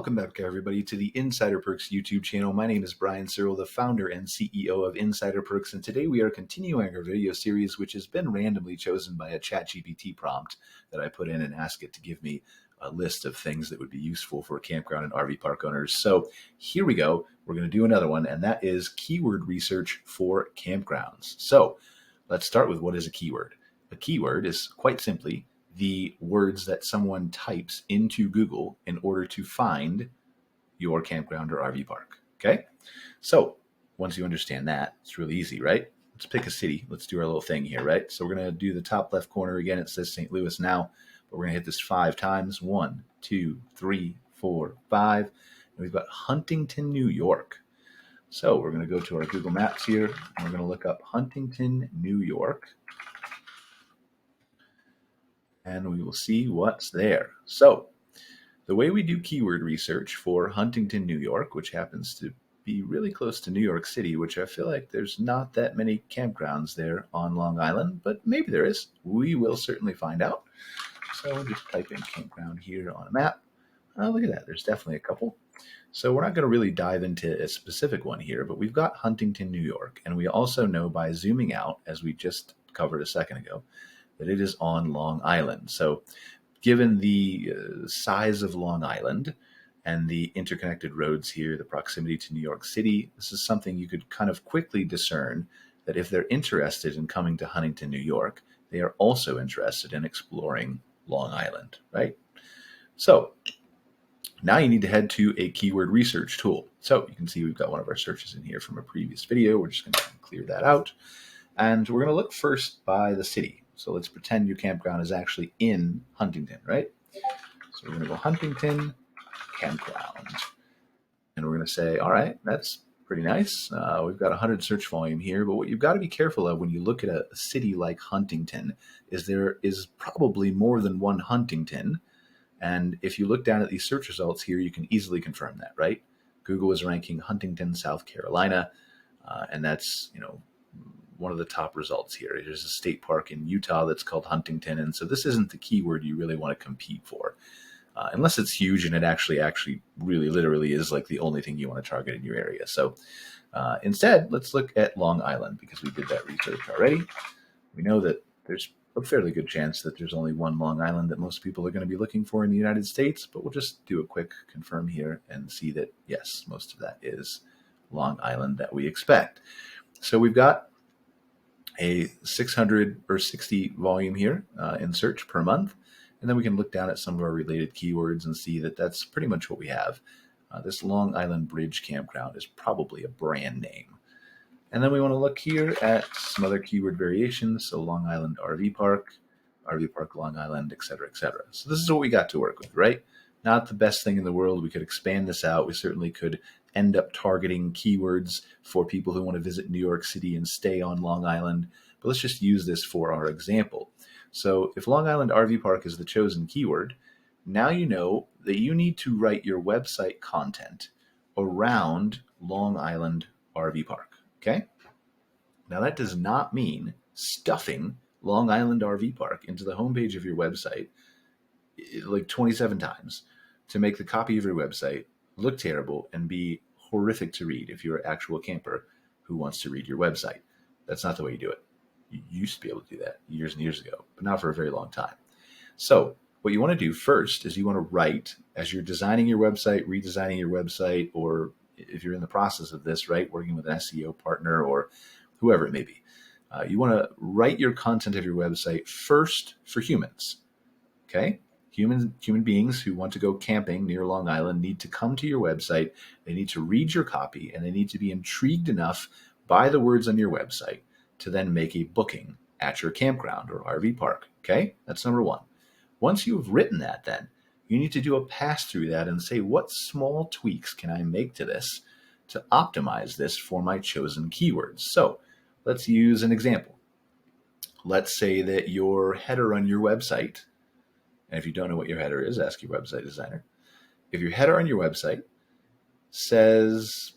Welcome back, everybody, to the Insider Perks YouTube channel. My name is Brian Searle, the founder and CEO of Insider Perks, and today we are continuing our video series, which has been randomly chosen by a ChatGPT prompt that I put in and asked it to give me a list of things that would be useful for campground and RV park owners. So here we go. We're going to do another one, and that is keyword research for campgrounds. So let's start with what is a keyword. A keyword is quite simply the words that someone types into Google in order to find your campground or RV park. Okay? So once you understand that, it's really easy, right? Let's pick a city. Let's do our little thing here, right? So we're going to do the top left corner again. It says St. Louis now, but we're going to hit this 5 times. 1, 2, 3, 4, 5. And we've got Huntington, New York. So we're going to go to our Google Maps here, and we're going to look up Huntington, New York. And we will see what's there. So the way we do keyword research for Huntington, New York, which happens to be really close to New York City, which I feel like there's not that many campgrounds there on Long Island, but maybe there is. We will certainly find out. So we'll just type in campground here on a map. Oh, look at that. There's definitely a couple. So we're not going to really dive into a specific one here, but we've got Huntington, New York. And we also know by zooming out, as we just covered a second ago, that it is on Long Island. So given the size of Long Island and the interconnected roads here, the proximity to New York City, this is something you could kind of quickly discern that if they're interested in coming to Huntington, New York, they are also interested in exploring Long Island, right? So now you need to head to a keyword research tool. So you can see we've got one of our searches in here from a previous video. We're just going to clear that out. And we're going to look first by the city. So let's pretend your campground is actually in Huntington, right? So we're going to go Huntington campground. And we're going to say, all right, that's pretty nice. We've got 100 search volume here. But what you've got to be careful of when you look at a city like Huntington is there is probably more than one Huntington. And if you look down at these search results here, you can easily confirm that, right? Google is ranking Huntington, South Carolina. And that's, one of the top results here. There's a state park in Utah that's called Huntington, and so this isn't the keyword you really want to compete for, unless it's huge and it actually really literally is like the only thing you want to target in your area. So instead, let's look at Long Island because we did that research already. We know that there's a fairly good chance that there's only one Long Island that most people are going to be looking for in the United States, but we'll just do a quick confirm here and see that, yes, most of that is Long Island that we expect. So we've got a 600 or 60 volume here in search per month. And then we can look down at some of our related keywords and see that that's pretty much what we have. This Long Island Bridge campground is probably a brand name. And then we want to look here at some other keyword variations. So Long Island RV Park Long Island, et cetera, et cetera. So this is what we got to work with, right? Not the best thing in the world. We could expand this out. We certainly could end up targeting keywords for people who want to visit New York City and stay on Long Island. But let's just use this for our example. So if Long Island RV Park is the chosen keyword, now you know that you need to write your website content around Long Island RV Park, okay? Now that does not mean stuffing Long Island RV Park into the homepage of your website like 27 times to make the copy of your website look terrible and be horrific to read if you're an actual camper who wants to read your website. That's not the way you do it. You used to be able to do that years and years ago, but not for a very long time. So what you want to do first is you want to write, as you're designing your website, redesigning your website, or if you're in the process of this, right, working with an SEO partner or whoever it may be, you want to write your content of your website first for humans, okay? Human beings who want to go camping near Long Island need to come to your website. They need to read your copy, and they need to be intrigued enough by the words on your website to then make a booking at your campground or RV park. Okay, that's number one. Once you've written that, then you need to do a pass through that and say, what small tweaks can I make to this to optimize this for my chosen keywords? So let's use an example. Let's say that your header on your website, and if you don't know what your header is, ask your website designer. If your header on your website says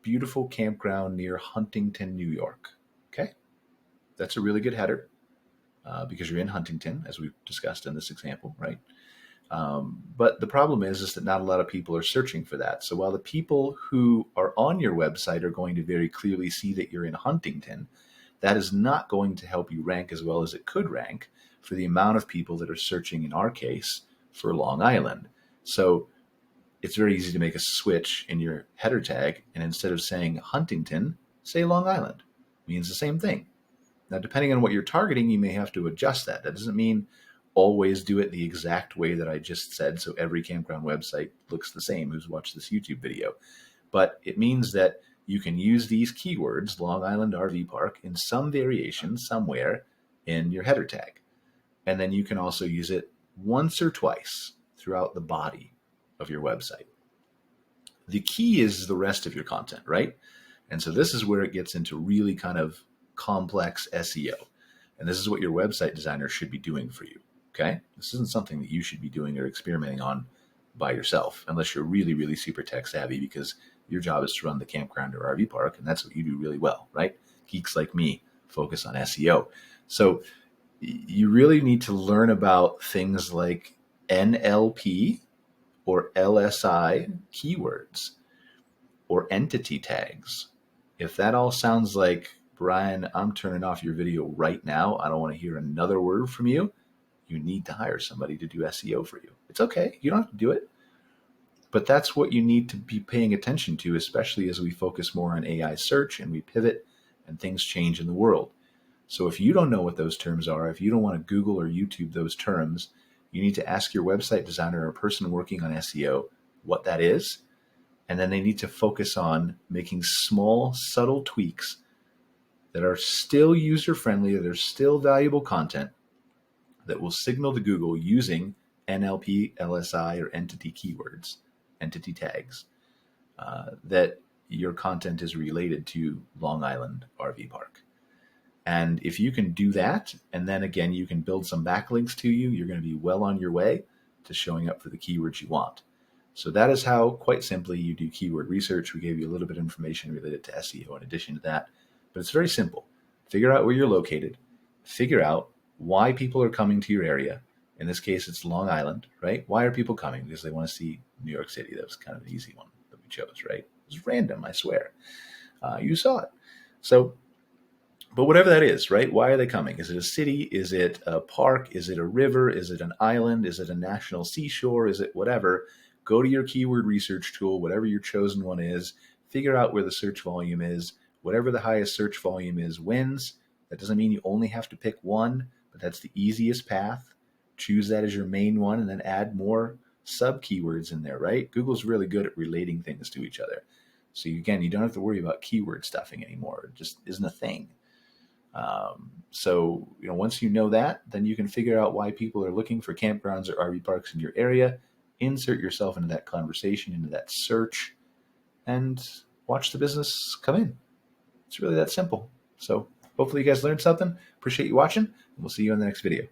beautiful campground near Huntington, New York, okay? That's a really good header because you're in Huntington, as we've discussed in this example, right? But the problem is that not a lot of people are searching for that. So while the people who are on your website are going to very clearly see that you're in Huntington, that is not going to help you rank as well as it could rank for the amount of people that are searching, in our case, for Long Island. So it's very easy to make a switch in your header tag, and instead of saying Huntington, say Long Island. It means the same thing. Now, depending on what you're targeting, you may have to adjust that. That doesn't mean always do it the exact way that I just said, so every campground website looks the same who's watched this YouTube video. But it means that you can use these keywords, Long Island RV Park, in some variation somewhere in your header tag. And then you can also use it once or twice throughout the body of your website. The key is the rest of your content, right? And so this is where it gets into really kind of complex SEO. And this is what your website designer should be doing for you, okay? This isn't something that you should be doing or experimenting on by yourself, unless you're really, really super tech savvy, because your job is to run the campground or RV park, and that's what you do really well, right? Geeks like me focus on SEO. So you really need to learn about things like NLP or LSI keywords or entity tags. If that all sounds like, Brian, I'm turning off your video right now, I don't want to hear another word from you, you need to hire somebody to do SEO for you. It's okay. You don't have to do it. But that's what you need to be paying attention to, especially as we focus more on AI search and we pivot and things change in the world. So if you don't know what those terms are, if you don't want to Google or YouTube those terms, you need to ask your website designer or person working on SEO what that is. And then they need to focus on making small, subtle tweaks that are still user-friendly, that are still valuable content that will signal to Google using NLP, LSI, or entity keywords, entity tags, that your content is related to Long Island RV Park. And if you can do that, and then again, you can build some backlinks to you, you're going to be well on your way to showing up for the keywords you want. So that is how, quite simply, you do keyword research. We gave you a little bit of information related to SEO in addition to that, but it's very simple. Figure out where you're located, figure out why people are coming to your area. In this case, it's Long Island, right? Why are people coming? Because they want to see New York City. That was kind of an easy one that we chose, right? It was random, I swear. You saw it. So, but whatever that is, right? Why are they coming? Is it a city? Is it a park? Is it a river? Is it an island? Is it a national seashore? Is it whatever? Go to your keyword research tool, whatever your chosen one is, figure out where the search volume is. Whatever the highest search volume is wins. That doesn't mean you only have to pick one, but that's the easiest path. Choose that as your main one and then add more sub keywords in there, right? Google's really good at relating things to each other. So again, you don't have to worry about keyword stuffing anymore. It just isn't a thing. So, once you know that, then you can figure out why people are looking for campgrounds or RV parks in your area, insert yourself into that conversation, into that search, and watch the business come in. It's really that simple. So hopefully you guys learned something. Appreciate you watching, and we'll see you in the next video.